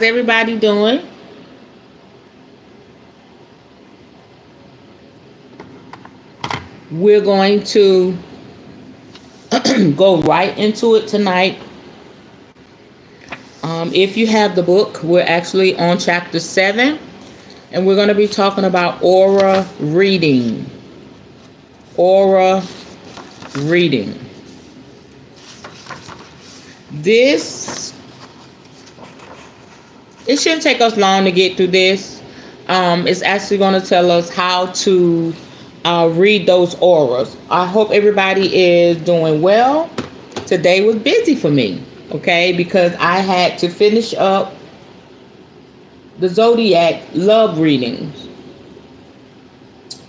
Everybody doing? We're going to go right into it tonight. If you have the book, we're actually on chapter 7, and we're going to be talking about aura reading. Aura reading. It shouldn't take us long to get through this. It's actually going to tell us how to read those auras. I hope everybody is doing well. Today was busy for me, okay, because I had to finish up the zodiac love readings,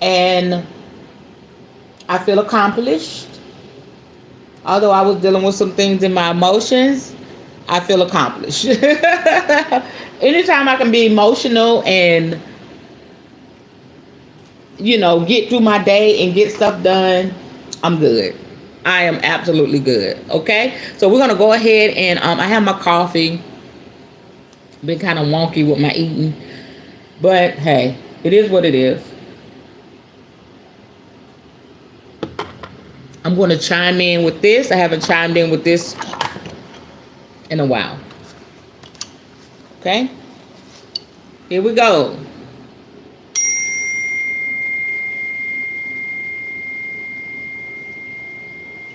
and I feel accomplished. Although I was dealing with some things in my emotions, I feel accomplished. Anytime I can be emotional and get through my day and get stuff done, I'm good. I am absolutely good. Okay, so we're gonna go ahead and I have my coffee. Been kind of wonky with my eating, but hey, it is what it is. I'm going to chime in with this. I haven't chimed in with this in a while. Okay, here we go.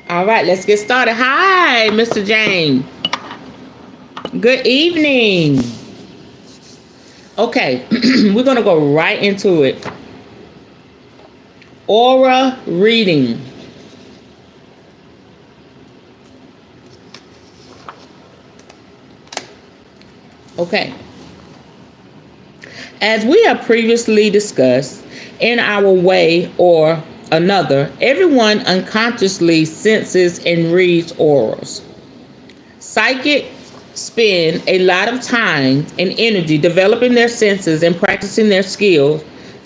All right, let's get started. Hi, Mr. James. Good evening. Okay, we're going to go right into it. Aura reading. Okay. As we have previously discussed, in our way or another, everyone unconsciously senses and reads auras. Psychics spend a lot of time and energy developing their senses and practicing their skills,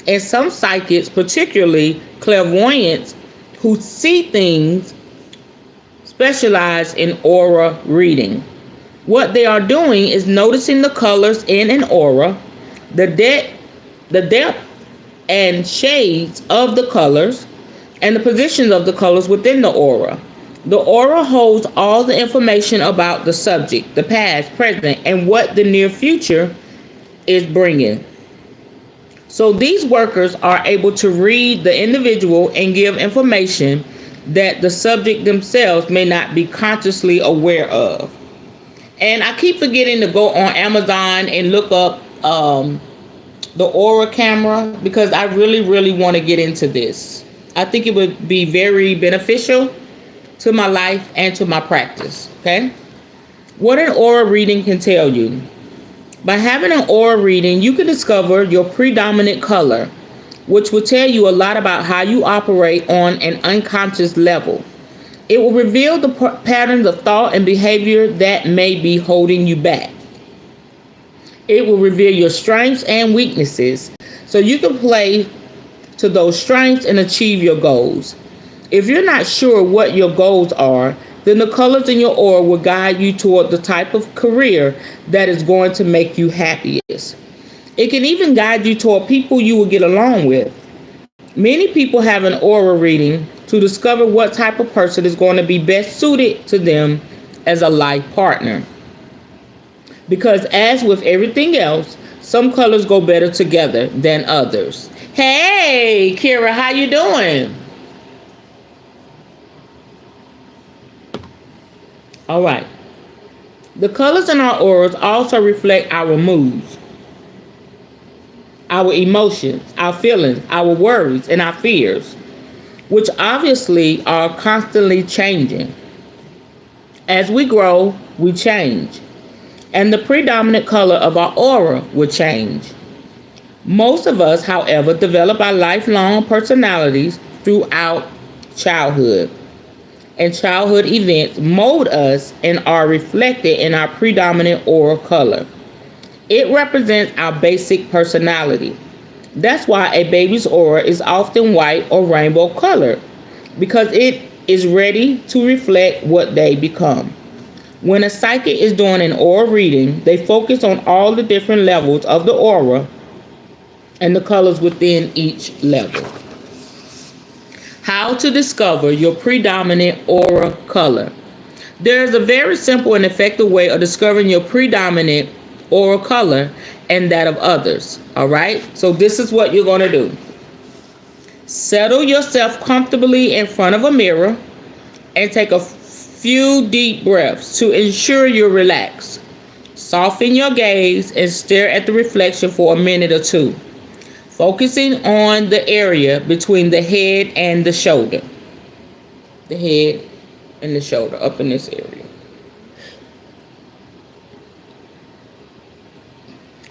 and some psychics, particularly clairvoyants who see things, specialize in aura reading. What they are doing is noticing the colors in an aura, the depth and shades of the colors, and the positions of the colors within the aura. The aura holds all the information about the subject, the past, present, and what the near future is bringing. So these workers are able to read the individual and give information that the subject themselves may not be consciously aware of. And I keep forgetting to go on Amazon and look up the Aura camera, because I really, really want to get into this. I think it would be very beneficial to my life and to my practice. Okay. What an aura reading can tell you. By having an aura reading, you can discover your predominant color, which will tell you a lot about how you operate on an unconscious level. It will reveal the patterns of thought and behavior that may be holding you back. It will reveal your strengths and weaknesses, so you can play to those strengths and achieve your goals. If you're not sure what your goals are, then the colors in your aura will guide you toward the type of career that is going to make you happiest. It can even guide you toward people you will get along with. Many people have an aura reading to discover what type of person is going to be best suited to them as a life partner. Because as with everything else, some colors go better together than others. Hey, Kira, how you doing? All right. The colors in our auras also reflect our moods, our emotions, our feelings, our worries, and our fears, which obviously are constantly changing. As we grow, we change, and the predominant color of our aura will change. Most of us, however, develop our lifelong personalities throughout childhood, and childhood events mold us and are reflected in our predominant aura color. It represents our basic personality. That's why a baby's aura is often white or rainbow colored, because it is ready to reflect what they become. When a psychic is doing an aura reading, they focus on all the different levels of the aura and the colors within each level. How to discover your predominant aura color. There is a very simple and effective way of discovering your predominant aura color and that of others. All right, so this is what you're going to do. Settle yourself comfortably in front of a mirror and take a few deep breaths to ensure you're relaxed. Soften your gaze and stare at the reflection for a minute or two, focusing on the area between the head and the shoulder. The head and the shoulder, up in this area.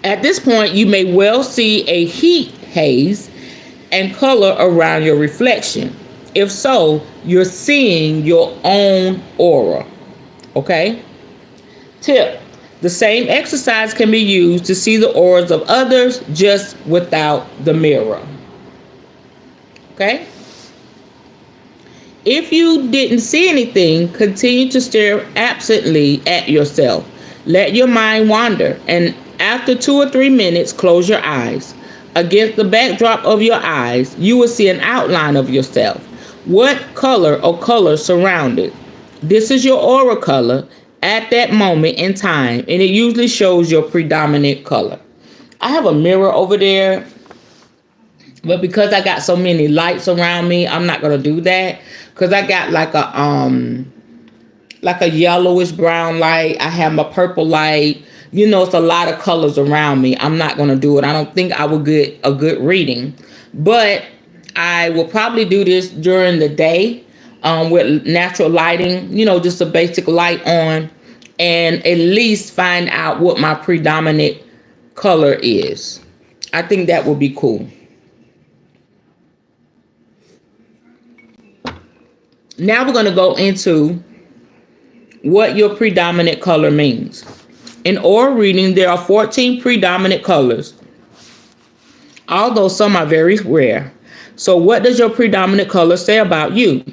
At this point, you may well see a heat haze and color around your reflection. If so, you're seeing your own aura. Okay? Tip: the same exercise can be used to see the auras of others, just without the mirror. Okay? If you didn't see anything, continue to stare absently at yourself. Let your mind wander, and after 2 or 3 minutes, close your eyes. Against the backdrop of your eyes, you will see an outline of yourself. What color or colors surround it? This is your aura color at that moment in time, and it usually shows your predominant color. I have a mirror over there, but because I got so many lights around me, I'm not gonna do that, because I got like a yellowish brown light. I have my purple light. You know, it's a lot of colors around me. I'm not gonna do it. I don't think I will get a good reading, but I will probably do this during the day with natural lighting, you know, just a basic light on, and at least find out what my predominant color is. I think that would be cool. Now we're going to go into what your predominant color means. In aura reading, there are 14 predominant colors, although some are very rare. So what does your predominant color say about you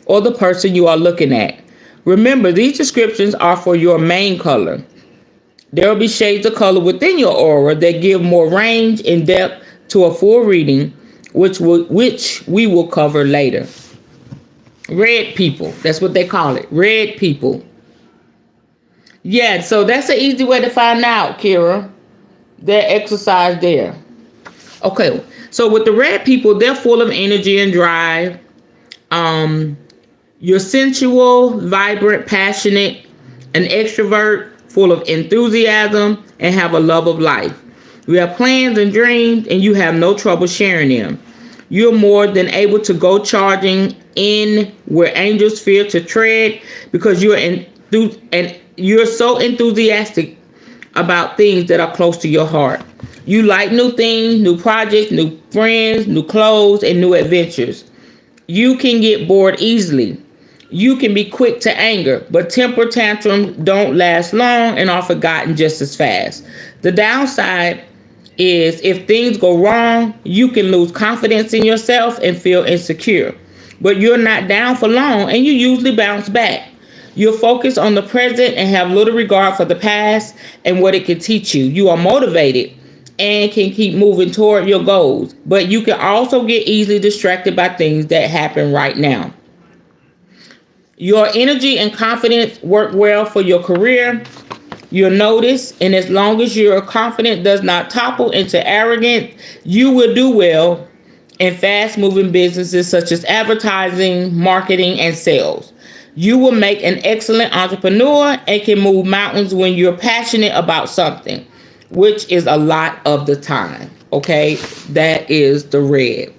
or the person you are looking at? Remember, these descriptions are for your main color. There will be shades of color within your aura that give more range and depth to a full reading, which we will cover later. Red people, that's what they call it, red people. Yeah, so that's an easy way to find out, Kira. That exercise there. Okay, so with the red people, they're full of energy and drive. You're sensual, vibrant, passionate, an extrovert, full of enthusiasm, and have a love of life. You have plans and dreams, and you have no trouble sharing them. You're more than able to go charging in where angels fear to tread, because you're so enthusiastic about things that are close to your heart. You like new things, new projects, new friends, new clothes, and new adventures. You can get bored easily. You can be quick to anger, but temper tantrums don't last long and are forgotten just as fast. The downside is if things go wrong, you can lose confidence in yourself and feel insecure. But you're not down for long, and you usually bounce back. You're focused on the present and have little regard for the past and what it can teach you. You are motivated and can keep moving toward your goals, but you can also get easily distracted by things that happen right now. Your energy and confidence work well for your career. You'll notice, and as long as your confidence does not topple into arrogance, you will do well in fast-moving businesses such as advertising, marketing, and sales. You will make an excellent entrepreneur and can move mountains when you're passionate about something, which is a lot of the time. Okay, that is the red.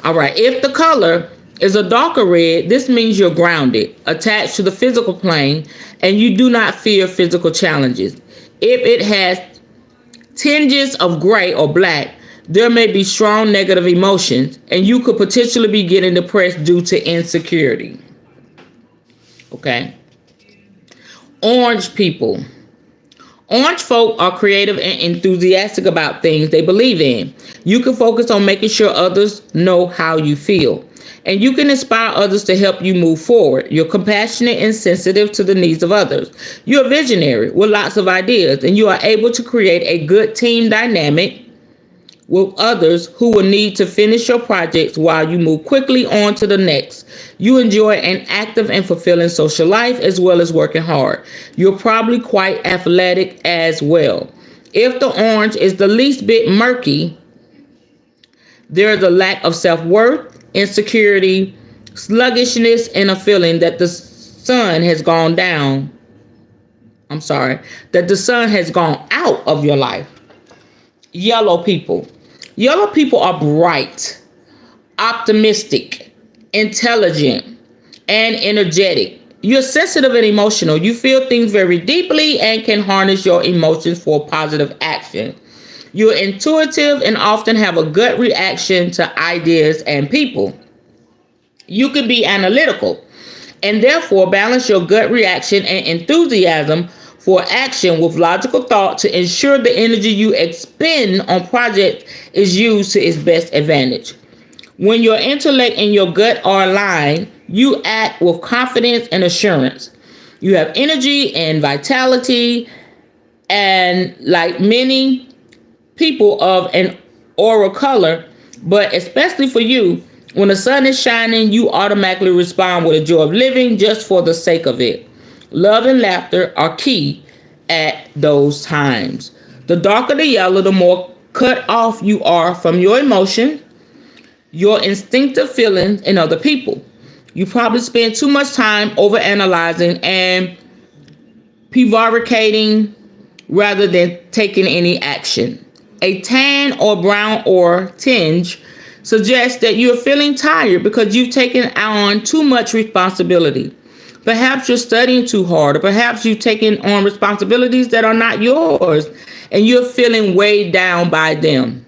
All right, if the color is a darker red, this means you're grounded, attached to the physical plane, and you do not fear physical challenges. If it has tinges of gray or black, there may be strong negative emotions, and you could potentially be getting depressed due to insecurity. Okay. Orange people. Orange folk are creative and enthusiastic about things they believe in. You can focus on making sure others know how you feel. And you can inspire others to help you move forward. You're compassionate and sensitive to the needs of others. You're a visionary with lots of ideas, and you are able to create a good team dynamic with others who will need to finish your projects while you move quickly on to the next. You enjoy an active and fulfilling social life as well as working hard. You're probably quite athletic as well. If the orange is the least bit murky, there is a lack of self-worth, insecurity, sluggishness, and a feeling that the sun has gone down. That the sun has gone out of your life. Yellow people. Yellow people are bright, optimistic, intelligent, and energetic. You're sensitive and emotional. You feel things very deeply and can harness your emotions for positive action. You're intuitive and often have a gut reaction to ideas and people. You can be analytical and therefore balance your gut reaction and enthusiasm for action with logical thought to ensure the energy you expend on projects is used to its best advantage. When your intellect and your gut are aligned, you act with confidence and assurance. You have energy and vitality, and like many people of an aura color, but especially for you, when the sun is shining, you automatically respond with a joy of living just for the sake of it. Love and laughter are key at those times. The darker the yellow, the more cut off you are from your emotion, your instinctive feelings, and other people. You probably spend too much time overanalyzing and prevaricating rather than taking any action. A tan or brown or tinge suggests that you're feeling tired because you've taken on too much responsibility. Perhaps you're studying too hard, or perhaps you've taken on responsibilities that are not yours and you're feeling weighed down by them.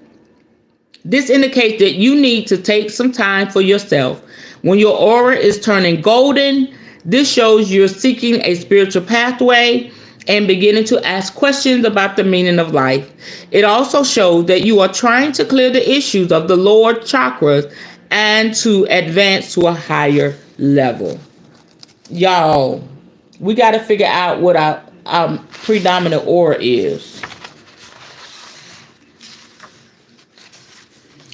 This indicates that you need to take some time for yourself. When your aura is turning golden, this shows you're seeking a spiritual pathway and beginning to ask questions about the meaning of life. It also shows that you are trying to clear the issues of the lower chakras and to advance to a higher level. Y'all, we got to figure out what our predominant aura is.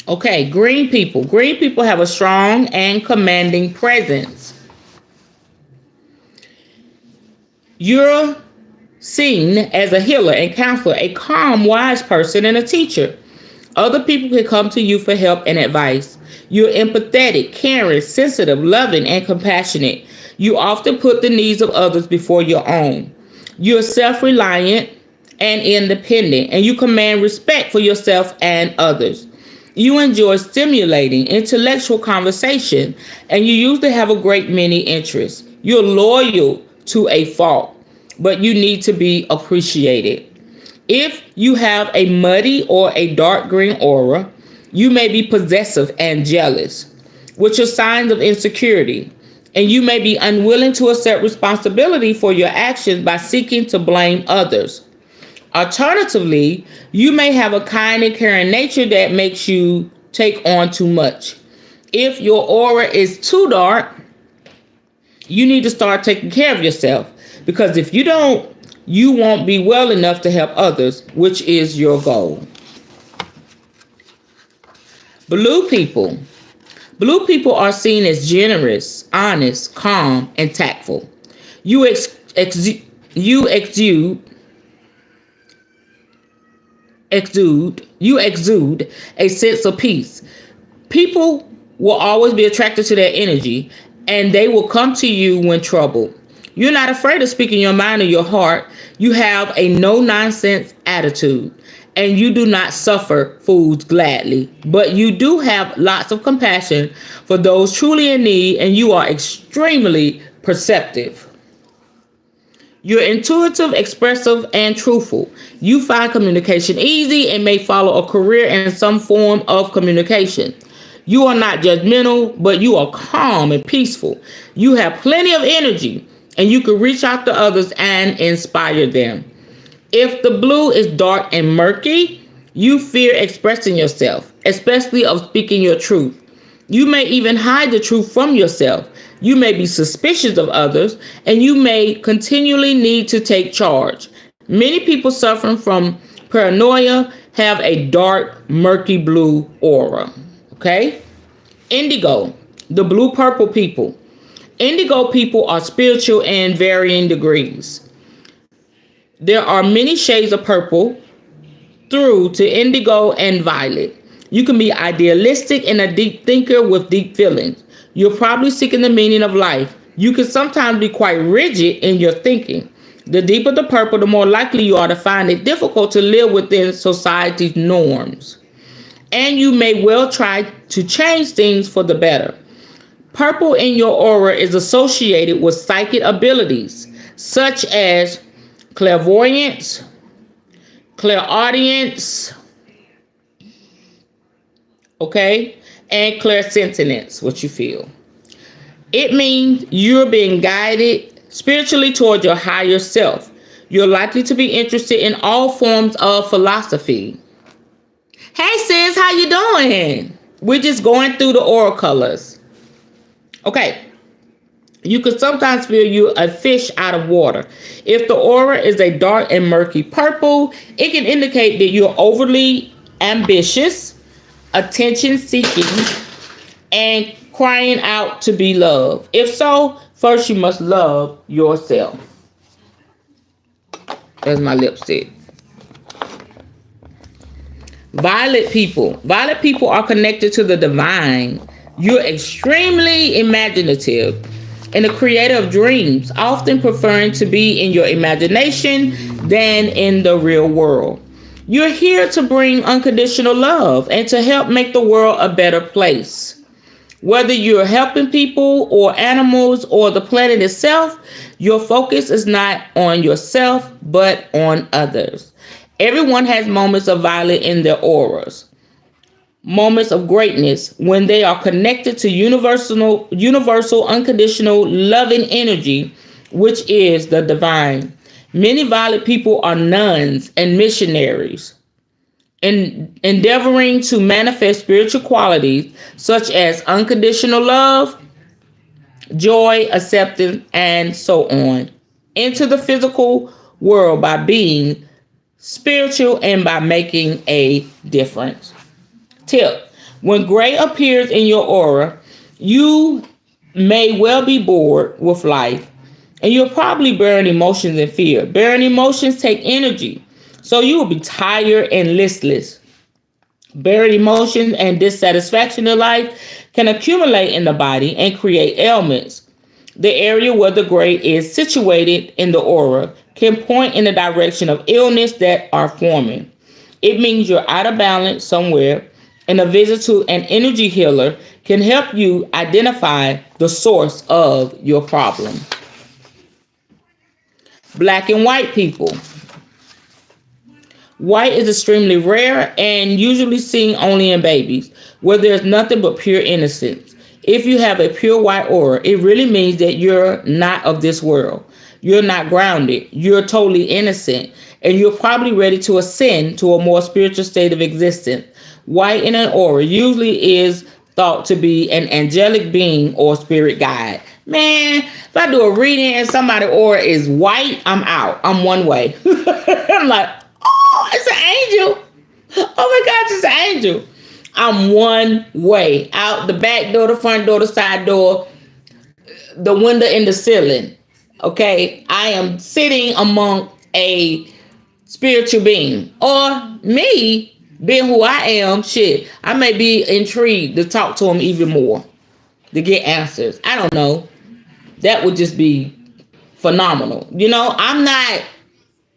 Okay, green people. Green people have a strong and commanding presence. You're seen as a healer and counselor, a calm, wise person, and a teacher. Other people can come to you for help and advice. You're empathetic, caring, sensitive, loving, and compassionate. You often put the needs of others before your own. You're self-reliant and independent, and you command respect for yourself and others. You enjoy stimulating intellectual conversation, and you usually have a great many interests. You're loyal to a fault, but you need to be appreciated. If you have a muddy or a dark green aura, you may be possessive and jealous, which are signs of insecurity, and you may be unwilling to accept responsibility for your actions by seeking to blame others. Alternatively, you may have a kind and caring nature that makes you take on too much. If your aura is too dark, you need to start taking care of yourself, because if you don't, you won't be well enough to help others, which is your goal. Blue people. Blue people are seen as generous, honest, calm, and tactful. You exude a sense of peace. People will always be attracted to their energy, and they will come to you when troubled. You're not afraid of speaking your mind or your heart. You have a no-nonsense attitude, and you do not suffer fools gladly. But you do have lots of compassion for those truly in need, and you are extremely perceptive. You're intuitive, expressive, and truthful. You find communication easy and may follow a career in some form of communication. You are not judgmental, but you are calm and peaceful. You have plenty of energy, and you can reach out to others and inspire them. If the blue is dark and murky, you fear expressing yourself, especially of speaking your truth. You may even hide the truth from yourself. You may be suspicious of others, and you may continually need to take charge. Many people suffering from paranoia have a dark, murky blue aura. Okay? Indigo, the blue purple people. Indigo people are spiritual in varying degrees. There are many shades of purple through to indigo and violet. You can be idealistic and a deep thinker with deep feelings. You're probably seeking the meaning of life. You can sometimes be quite rigid in your thinking. The deeper the purple, the more likely you are to find it difficult to live within society's norms. And you may well try to change things for the better. Purple in your aura is associated with psychic abilities such as clairvoyance, clairaudience, okay, and clairsentience, what you feel. It means you're being guided spiritually toward your higher self. You're likely to be interested in all forms of philosophy. Hey sis, how you doing? We're just going through the aura colors. Okay. You could sometimes feel you're a fish out of water. If the aura is a dark and murky purple, it can indicate that you're overly ambitious, attention seeking, and crying out to be loved. If so, first you must love yourself. There's my lipstick. Violet people. Violet people are connected to the divine. You're extremely imaginative and a creator of dreams, often preferring to be in your imagination than in the real world. You're here to bring unconditional love and to help make the world a better place. Whether you're helping people or animals or the planet itself, your focus is not on yourself, but on others. Everyone has moments of violet in their auras. Moments of greatness when they are connected to universal, unconditional, loving energy, which is the divine. Many violet people are nuns and missionaries, endeavoring to manifest spiritual qualities such as unconditional love, joy, acceptance, and so on, into the physical world by being spiritual and by making a difference. Tip: when gray appears in your aura, you may well be bored with life, and you're probably bearing emotions and fear. Bearing emotions take energy, so you will be tired and listless. Buried emotions and dissatisfaction in life can accumulate in the body and create ailments. The area where the gray is situated in the aura can point in the direction of illness that are forming. It means you're out of balance somewhere, and a visit to an energy healer can help you identify the source of your problem. Black and white people. White is extremely rare and usually seen only in babies, where there's nothing but pure innocence. If you have a pure white aura, it really means that you're not of this world. You're not grounded. You're totally innocent, and you're probably ready to ascend to a more spiritual state of existence. White in an aura usually is thought to be an angelic being or spirit guide. Man, if I do a reading and somebody's aura is white, I'm out. I'm one way. I'm like, oh, it's an angel. Oh my gosh, it's an angel. I'm one way. Out the back door, the front door, the side door, the window in the ceiling. Okay, I am sitting among a spiritual being. Or me, being who I am, shit, I may be intrigued to talk to him even more, to get answers. I don't know. That would just be phenomenal. You know, I'm not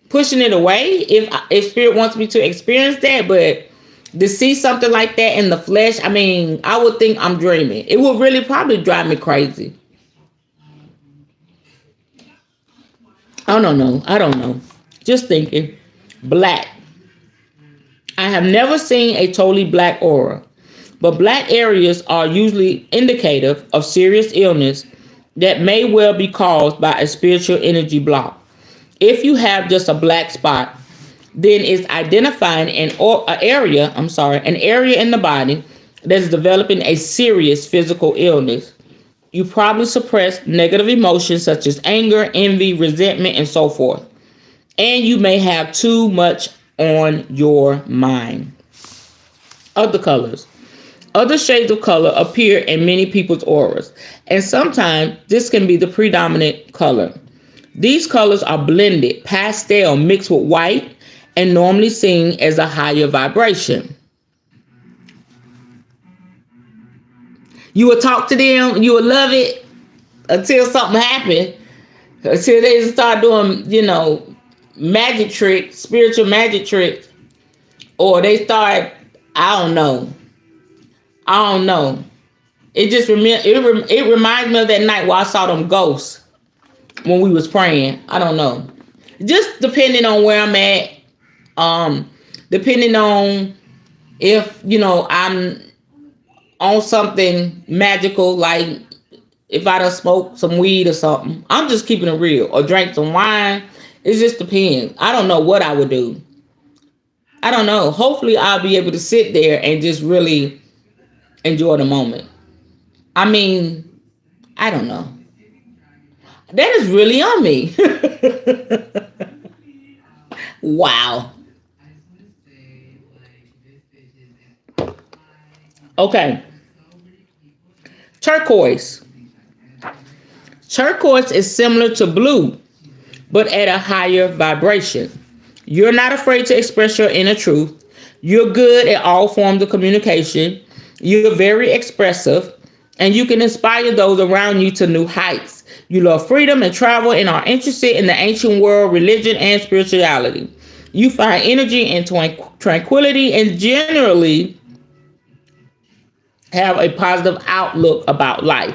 pushing it away if spirit wants me to experience that, but to see something like that in the flesh, I mean, I would think I'm dreaming. It would really probably drive me crazy. I don't know. Just thinking. Black. I have never seen a totally black aura, but black areas are usually indicative of serious illness that may well be caused by a spiritual energy block. If you have just a black spot, then it's identifying an area in the body that's developing a serious physical illness. You probably suppress negative emotions such as anger, envy, resentment, and so forth. And you may have too much on your mind. Other colors. Other shades of color appear in many people's auras, and sometimes this can be the predominant color. These colors are blended, pastel mixed with white, and normally seen as a higher vibration. You will talk to them, you will love it until something happened, until they start doing, magic tricks, spiritual magic tricks, or they start, I don't know. It reminds me of that night where I saw them ghosts when we was praying. I don't know. Just depending on where I'm at, depending on if I'm on something magical, like if I done smoked some weed or something. I'm just keeping it real, or drank some wine. It just depends. I don't know what I would do. I don't know. Hopefully I'll be able to sit there and just really enjoy the moment. I mean, I don't know. That is really on me. Wow. Okay. Turquoise. Turquoise is similar to blue, but at a higher vibration. You're not afraid to express your inner truth. You're good at all forms of communication. You're very expressive, and you can inspire those around you to new heights. You love freedom and travel and are interested in the ancient world, religion, and spirituality. You find energy and tranquility and generally have a positive outlook about life.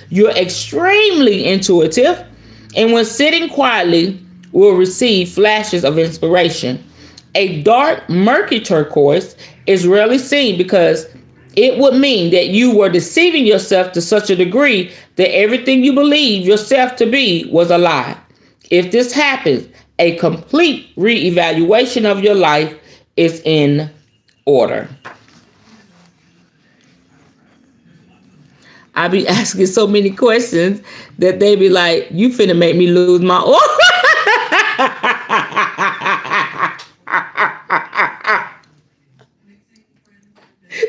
You're extremely intuitive, and when sitting quietly, will receive flashes of inspiration. A dark, murky turquoise is rarely seen because it would mean that you were deceiving yourself to such a degree that everything you believed yourself to be was a lie. If this happens, a complete reevaluation of your life is in order. I be asking so many questions that they be like, you finna make me lose my order.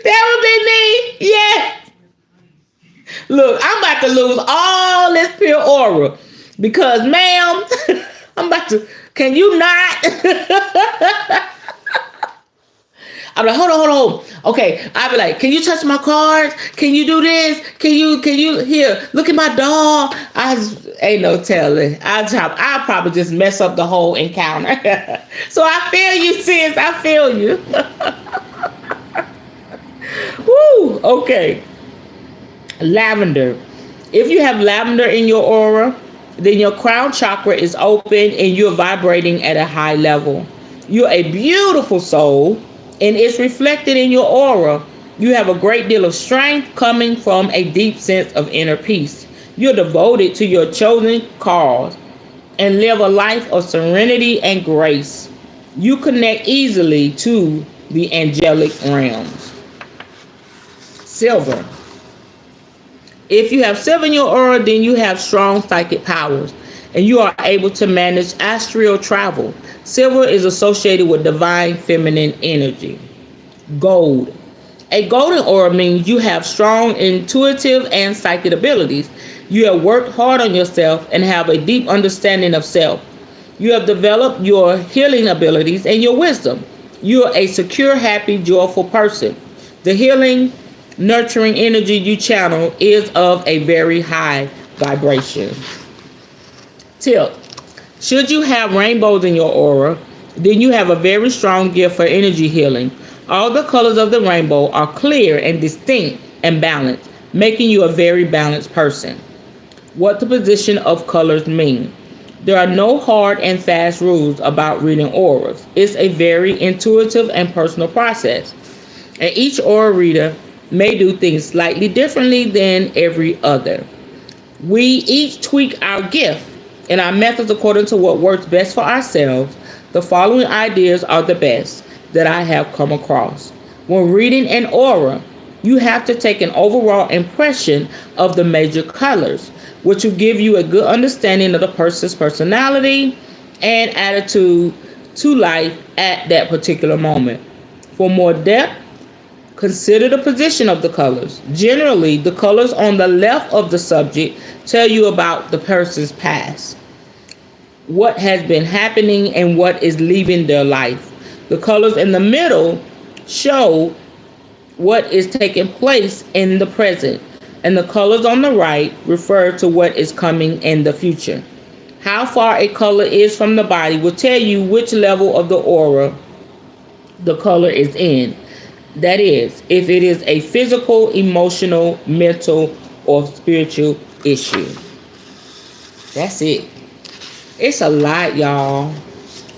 That would be me. Yes. Look, I'm about to lose all this pure aura because, ma'am, I'm about to. Can you not? I'm like, hold on. Okay, I'll be like, can you touch my cards? Can you do this? Can you here? Look at my dog. Ain't no telling. I'll probably just mess up the whole encounter. So I feel you, sis. I feel you. Woo. Okay. Lavender. If you have lavender in your aura, then your crown chakra is open and you're vibrating at a high level. You're a beautiful soul, and it's reflected in your aura. You have a great deal of strength coming from a deep sense of inner peace. You're devoted to your chosen cause and live a life of serenity and grace. You connect easily to the angelic realms. Silver. If you have silver in your aura, then you have strong psychic powers and you are able to manage astral travel. Silver is associated with divine feminine energy. Gold. A golden aura means you have strong intuitive and psychic abilities. You have worked hard on yourself and have a deep understanding of self. You have developed your healing abilities and your wisdom. You are a secure, happy, joyful person. The healing, nurturing energy you channel is of a very high vibration. Tip. Should you have rainbows in your aura, then you have a very strong gift for energy healing. All the colors of the rainbow are clear and distinct and balanced, making you a very balanced person. What the position of colors mean. There are no hard and fast rules about reading auras. It's a very intuitive and personal process. And each aura reader may do things slightly differently than every other. We each tweak our gift and our methods according to what works best for ourselves. The following ideas are the best that I have come across. When reading an aura, you have to take an overall impression of the major colors, which will give you a good understanding of the person's personality and attitude to life at that particular moment. For more depth, consider the position of the colors. Generally, the colors on the left of the subject tell you about the person's past, what has been happening, and what is leaving their life. The colors in the middle show what is taking place in the present, and the colors on the right refer to what is coming in the future. How far a color is from the body will tell you which level of the aura the color is in. That is, if it is a physical, emotional, mental, or spiritual issue. That's it. It's a lot, y'all.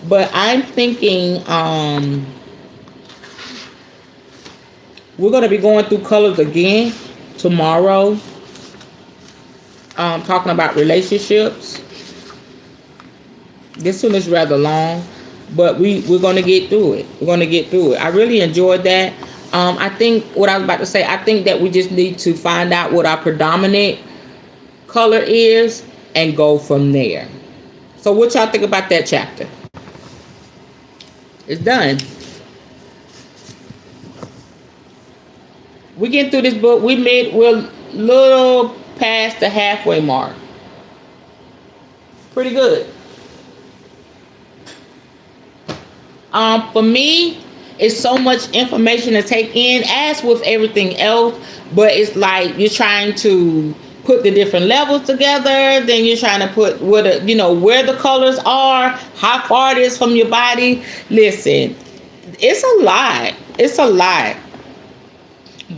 But I'm thinking we're going to be going through colors again tomorrow. Talking about relationships. This one is rather long, but we're going to get through it. We're going to get through it. I really enjoyed that. I think what I was about to say, I think that we just need to find out what our predominant color is and go from there. So what y'all think about that chapter? It's done. We getting through this book. We're a little past the halfway mark. Pretty good. For me, it's so much information to take in, as with everything else, but it's like you're trying to put the different levels together, then you're trying to put where the colors are, how far it is from your body. Listen, it's a lot. It's a lot.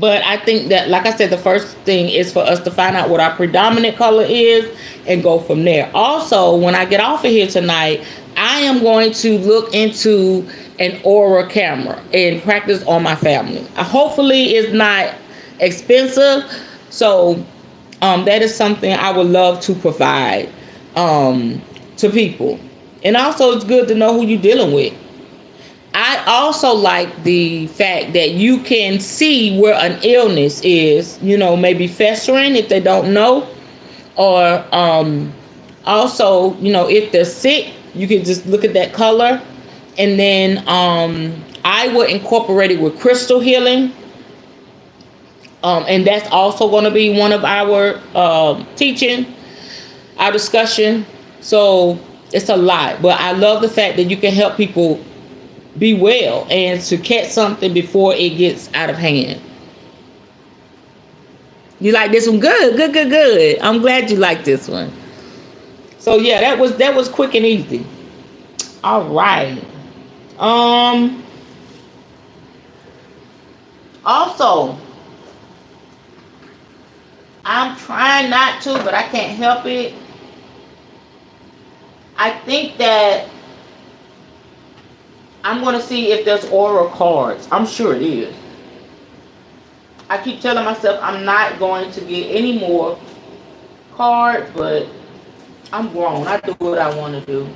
But I think that, like I said, the first thing is for us to find out what our predominant color is and go from there. Also, when I get off of here tonight, I am going to look into an aura camera and practice on my family. Hopefully it's not expensive. So that is something I would love to provide to people. And also it's good to know who you're dealing with. I also like the fact that you can see where an illness is, maybe festering if they don't know. Or also, if they're sick, you can just look at that color. And then I would incorporate it with crystal healing. And that's also going to be one of our teaching, our discussion. So it's a lot. But I love the fact that you can help people be well and to catch something before it gets out of hand. You like this one? Good. I'm glad you like this one. So yeah, that was quick and easy. All right. Also, I'm trying not to, but I can't help it. I think that I'm going to see if there's aura cards. I'm sure it is. I keep telling myself I'm not going to get any more cards, but I'm grown. I do what I want to do.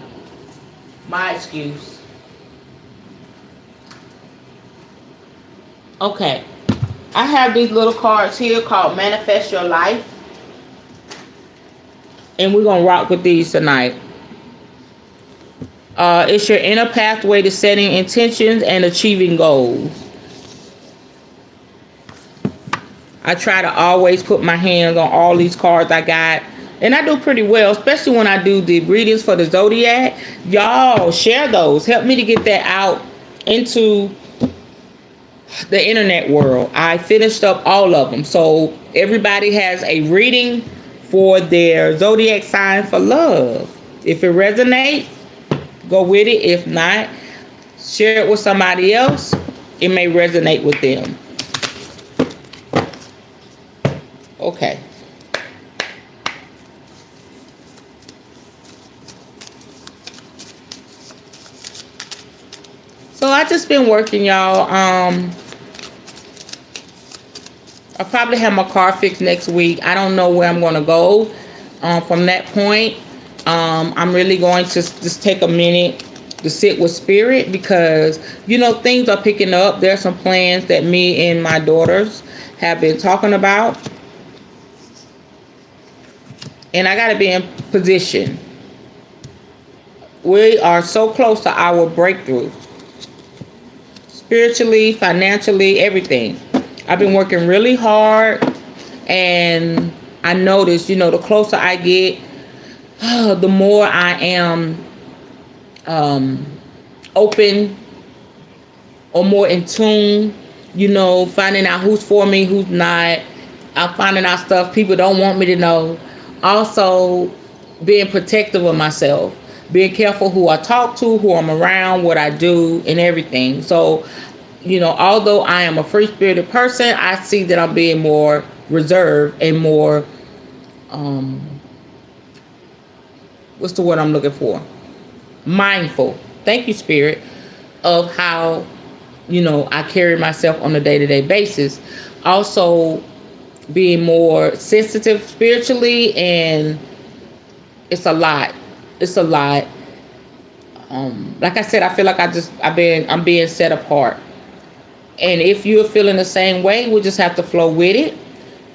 My excuse. Okay. I have these little cards here called Manifest Your Life. And we're going to rock with these tonight. It's your inner pathway to setting intentions and achieving goals. I try to always put my hands on all these cards I got. And I do pretty well, especially when I do the readings for the Zodiac. Y'all share those. Help me to get that out into the internet world. I finished up all of them. So everybody has a reading for their Zodiac sign for love. If it resonates, go with it. If not, share it with somebody else. It may resonate with them. Okay. So I just been working, y'all. I'll probably have my car fixed next week. I don't know where I'm going to go from that point. I'm really going to just take a minute to sit with spirit, because things are picking up. There's some plans that me and my daughters have been talking about, and I got to be in position. We are so close to our breakthrough, spiritually, financially, everything. I've been working really hard, and I notice, the closer I get, the more I am open or more in tune, finding out who's for me, who's not. I'm finding out stuff people don't want me to know. Also, being protective of myself, being careful who I talk to, who I'm around, what I do, and everything. So, although I am a free-spirited person, I see that I'm being more reserved and more, what's the word I'm looking for? Mindful. Thank you, Spirit, of how, I carry myself on a day-to-day basis. Also, being more sensitive spiritually, and it's a lot. It's a lot. Like I said, I feel like I'm being set apart. And if you're feeling the same way, we'll just have to flow with it.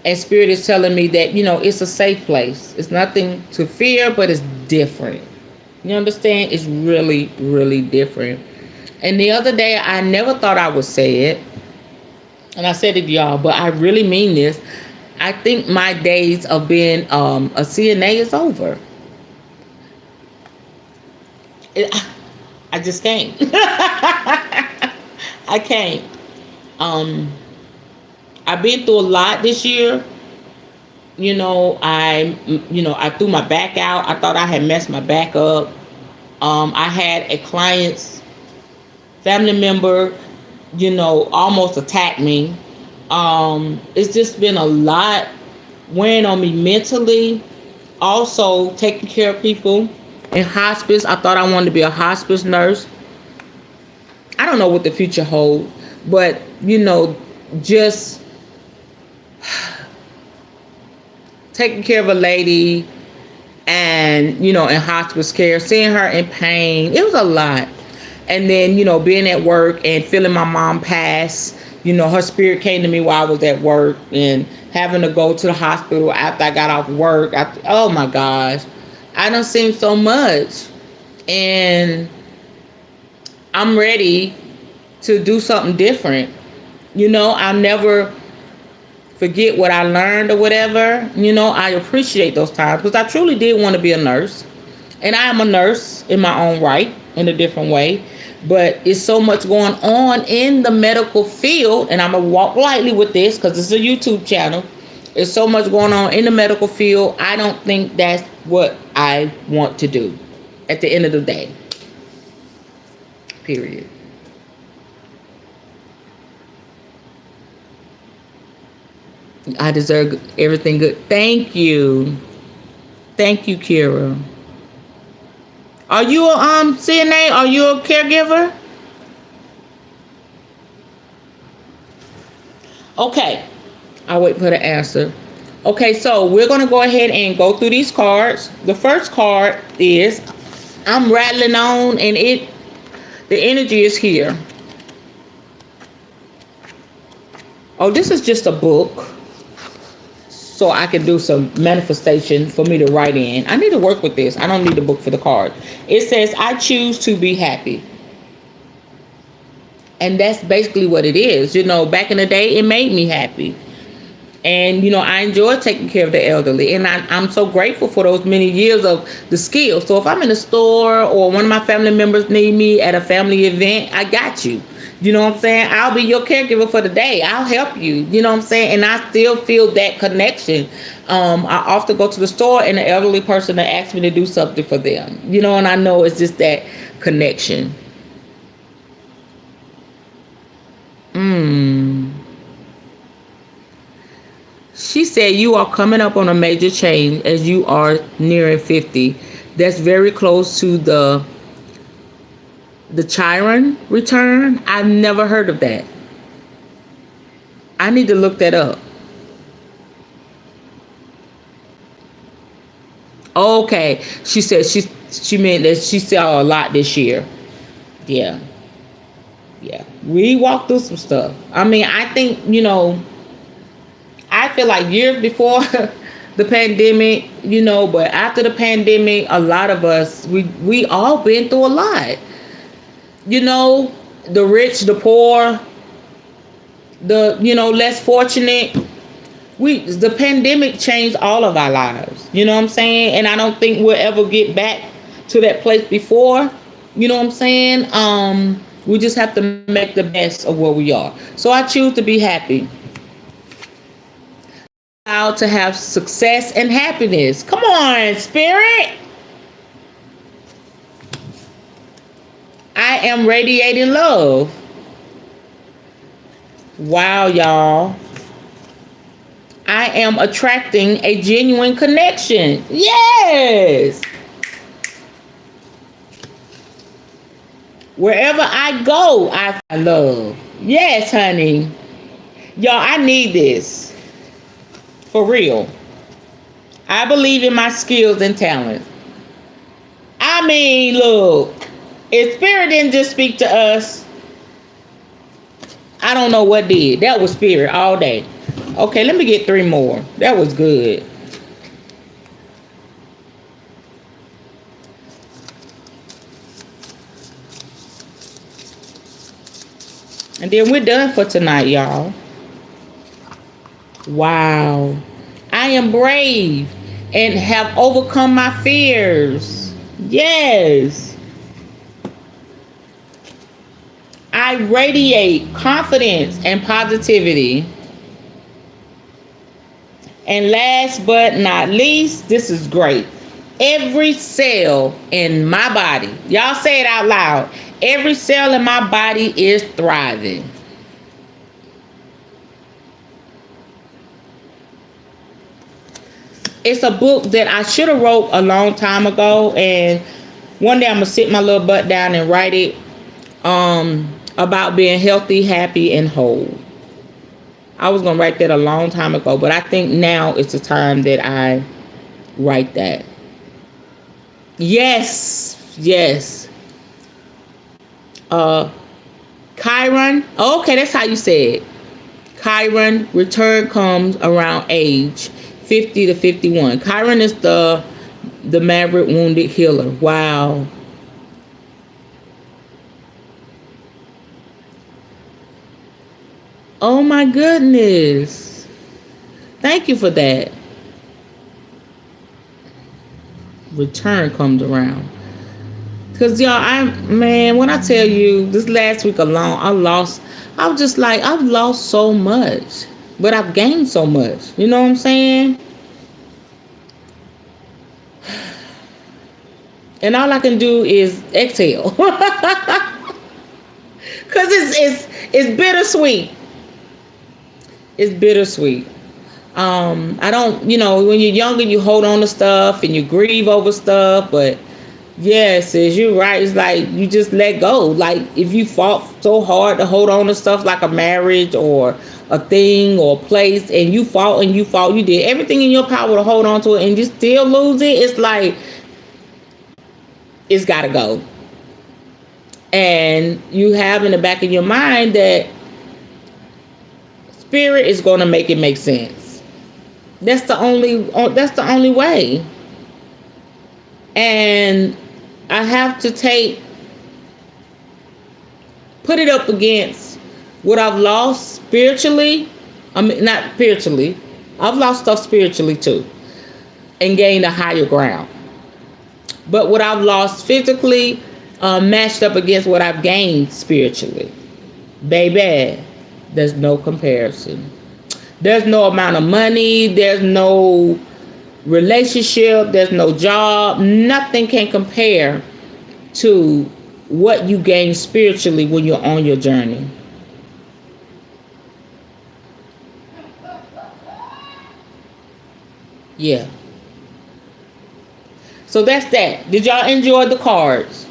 And Spirit is telling me that, it's a safe place. It's nothing to fear, but it's different. You understand? It's really, really different. And the other day, I never thought I would say it. And I said it, y'all, but I really mean this. I think my days of being a CNA is over. I just can't. I can't. I've been through a lot this year. I threw my back out. I thought I had messed my back up. I had a client's family member, almost attack me. It's just been a lot weighing on me mentally. Also, taking care of people in hospice. I thought I wanted to be a hospice nurse. I don't know what the future holds, but just taking care of a lady and in hospice care, seeing her in pain, it was a lot. And then being at work and feeling my mom pass, her spirit came to me while I was at work, and having to go to the hospital after I got off work. Oh my gosh, I done seen so much, and I'm ready to do something different. I'll never forget what I learned or whatever. I appreciate those times, because I truly did want to be a nurse. And I am a nurse in my own right, in a different way. But it's so much going on in the medical field. And I'm going to walk lightly with this because it's a YouTube channel. There's so much going on in the medical field. I don't think that's what I want to do at the end of the day. Period. I deserve everything good. Thank you. Thank you, Kira. Are you a CNA? Are you a caregiver? Okay. I'll wait for the answer. Okay, so we're going to go ahead and go through these cards. The first card is, I'm rattling on, and the energy is here. Oh, this is just a book, so I can do some manifestation for me to write in. I need to work with this. I don't need the book for the card. It says, I choose to be happy. And that's basically what it is. Back in the day, it made me happy. And, I enjoy taking care of the elderly. And I'm so grateful for those many years of the skills. So if I'm in a store, or one of my family members need me at a family event, I got you. You know what I'm saying? I'll be your caregiver for the day. I'll help you. You know what I'm saying? And I still feel that connection. I often go to the store, and the elderly person that asks me to do something for them. And I know it's just that connection. She said, you are coming up on a major change as you are nearing 50. That's very close to the Chiron return. I've never heard of that. I need to look that up. Okay. She said she meant that she saw a lot this year. Yeah. Yeah. We walked through some stuff. I mean, I think, I feel like years before the pandemic, but after the pandemic, a lot of us, we all been through a lot. You know, the rich, the poor, the less fortunate. The pandemic changed all of our lives. You know what I'm saying? And I don't think we'll ever get back to that place before. You know what I'm saying? We just have to make the best of where we are. So I choose to be happy. Allowed to have success and happiness. Come on, spirit. I am radiating love. Wow, y'all. I am attracting a genuine connection. Yes. Wherever I go, I find love. Yes, honey. Y'all, I need this. For real. I believe in my skills and talents. I mean, look, if spirit didn't just speak to us, I don't know what did. That was spirit all day. Okay, let me get 3 more. That was good. And then we're done for tonight, y'all. Wow. I am brave and have overcome my fears. Yes. I radiate confidence and positivity. And last but not least, this is great. Every cell in my body, y'all say it out loud. Every cell in my body is thriving. It's a book that I should have wrote a long time ago, and one day I'm gonna sit my little butt down and write it. About being healthy, happy, and whole. I was gonna write that a long time ago, but I think now is the time that I write that. Yes, yes. Uh, Chiron. Okay, that's how you say it. Chiron return comes around age 50 to 51. Chiron is the maverick wounded healer. Wow. Oh my goodness. Thank you for that. Return comes around. Cause y'all, when I tell you this last week alone, I was just like, I've lost so much, but I've gained so much. You know what I'm saying? And all I can do is exhale. Cause it's bittersweet. It's bittersweet. I don't, when you're younger, you hold on to stuff and you grieve over stuff, but yes, as you're right, it's like you just let go. Like if you fought so hard to hold on to stuff like a marriage or a thing or a place, and you fought and you fought, you did everything in your power to hold on to it, and you still lose it, it's like it's gotta go. And you have in the back of your mind that spirit is gonna make it make sense. That's the only way. And I have to put it up against what I've lost spiritually. I mean, not spiritually. I've lost stuff spiritually too and gained a higher ground. But what I've lost physically matched up against what I've gained spiritually. Baby, there's no comparison. There's no amount of money. There's no relationship. There's no job. Nothing can compare to what you gain spiritually when you're on your journey. Yeah. So that's that. Did y'all enjoy the cards?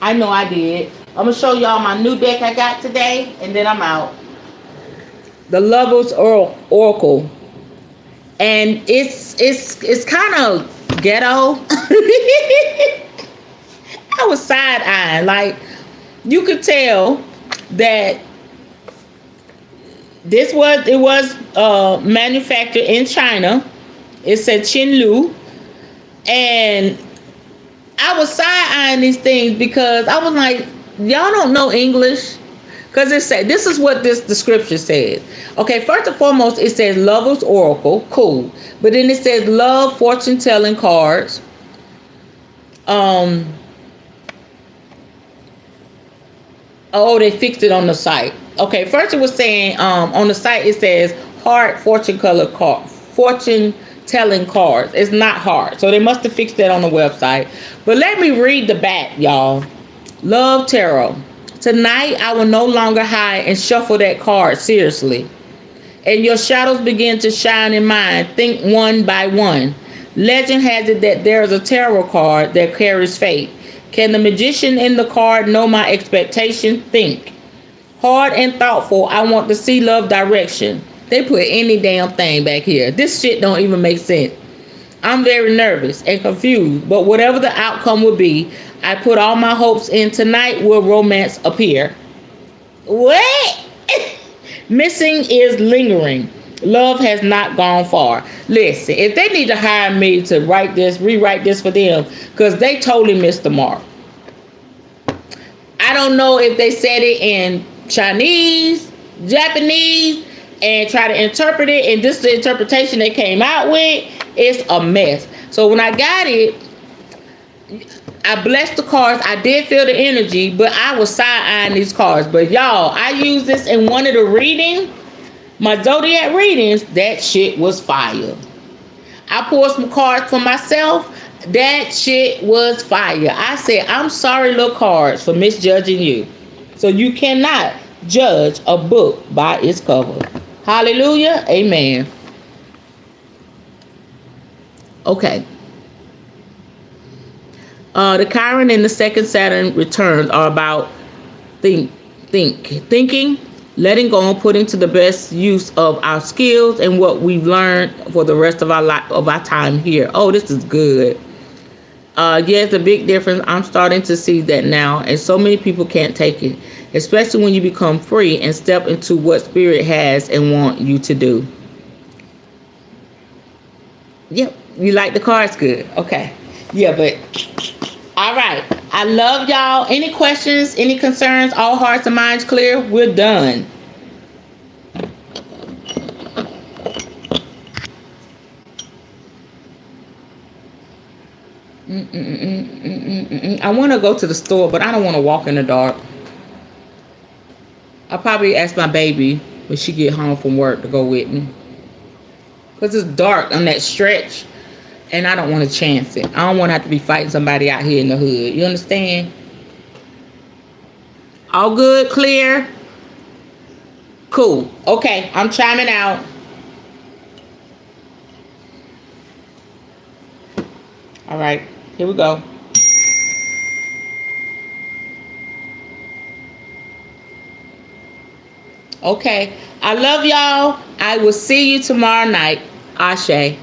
I know I did. I'm going to show y'all my new deck I got today, and then I'm out. The Lovers Oracle, and it's kind of ghetto. I was side eyeing, like you could tell that it was manufactured in China. It said Chinlu, and I was side eyeing these things because I was like, y'all don't know English. Because it said, this is what this description says. Okay, first and foremost, it says Lover's Oracle. Cool. But then it says love fortune telling cards. Oh, they fixed it on the site. Okay, first it was saying on the site it says heart fortune telling cards. It's not hard. So they must have fixed that on the website. But let me read the back, y'all. Love Tarot. Tonight I will no longer hide and shuffle that card seriously. And your shadows begin to shine in mine. Think one by one. Legend has it that there is a tarot card that carries fate. Can the magician in the card know my expectation? Think. Hard and thoughtful, I want to see love direction. They put any damn thing back here. This shit don't even make sense. I'm very nervous and confused, but whatever the outcome will be, I put all my hopes in tonight will romance appear. What? Missing is lingering. Love has not gone far. Listen, if they need to hire me to rewrite this for them, because they totally missed the mark. I don't know if they said it in Chinese, Japanese, and try to interpret it, and this is the interpretation they came out with. It's a mess. So when I got it, I blessed the cards. I did feel the energy, but I was side-eyeing these cards. But y'all, I used this in one of the readings, my zodiac readings. That shit was fire. I pulled some cards for myself. That shit was fire. I said, I'm sorry, little cards, for misjudging you. So you cannot judge a book by its cover. Hallelujah. Amen. Okay. The Chiron and the second Saturn returns are about thinking, letting go, and putting to the best use of our skills and what we've learned for the rest of our time here. Oh, this is good. It's a big difference. I'm starting to see that now, and so many people can't take it, especially when you become free and step into what spirit has and want you to do. Yep, you like the cards? Good. Okay. Yeah, but all right. I love y'all. Any questions? Any concerns? All hearts and minds clear? We're done. I want to go to the store, but I don't want to walk in the dark. I'll probably ask my baby when she get home from work to go with me, because it's dark on that stretch, and I don't want to chance it. I don't want to have to be fighting somebody out here in the hood. You understand? All good? Clear? Cool. Okay, I'm chiming out. All right, here we go. Okay, I love y'all. I will see you tomorrow night. Ashe.